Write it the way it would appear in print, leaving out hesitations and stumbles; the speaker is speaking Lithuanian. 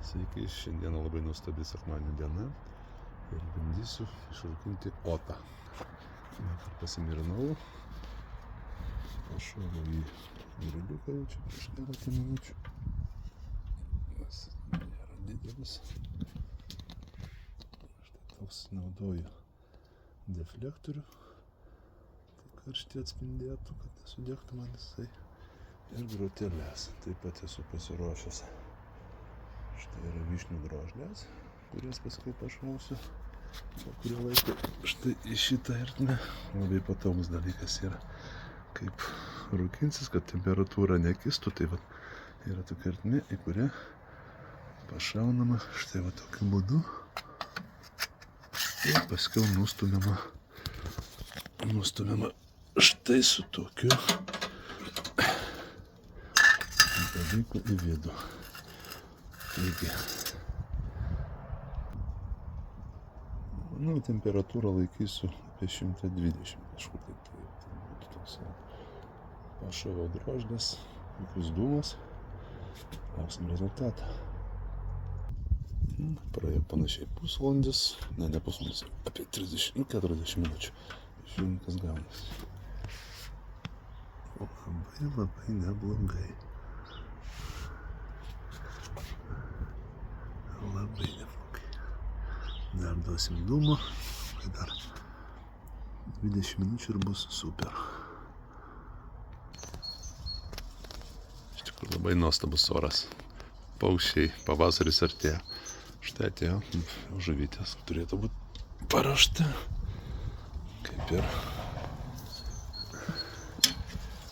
Sveiki, šiandieną labai nuostabi sekmadienio diena ir bandysiu išrūkinti otą. Vakar pasimirinau, pašoviau į griliuką jau čia prieš keletą minučių. Jis nėra didelis. Štai toks naudoju deflektorių, tai karštį atspindėtų, kad nesudegtų man jisai. Ir groteles taip pat esu pasiruošęs. Štai yra vyšnių drožlės, kurias paskui pašausiu po kurio laiko. Štai į šitą ertmę labai patogus dalykas yra, kaip rūkinsis, kad temperatūra nekistų. Tai va, yra tokia ertmė, į kurią pašaunama štai va tokiu būdu ir paskiau nustumiama štai su tokiu dalyku į vidų. Taigi, temperatūrą laikysiu apie 120 kažkur tai būtų toks. Pašoviau drožlės, kokius dūmas, lauksim rezultatą. Praėjo panašiai pusvalandis, ne pusvalandis, apie 30-40 minučių. Žiūrim, kas gaunasi. Labai neblogai. Labai neblogai. Dar duosim dūmo, dar 20 minučių ir bus super. Iš tikrųjų labai nuostabus oras. Paukščiai, pavasaris artėja. Štai atėjo žuvytės, turėtų būti paruošta, kaip ir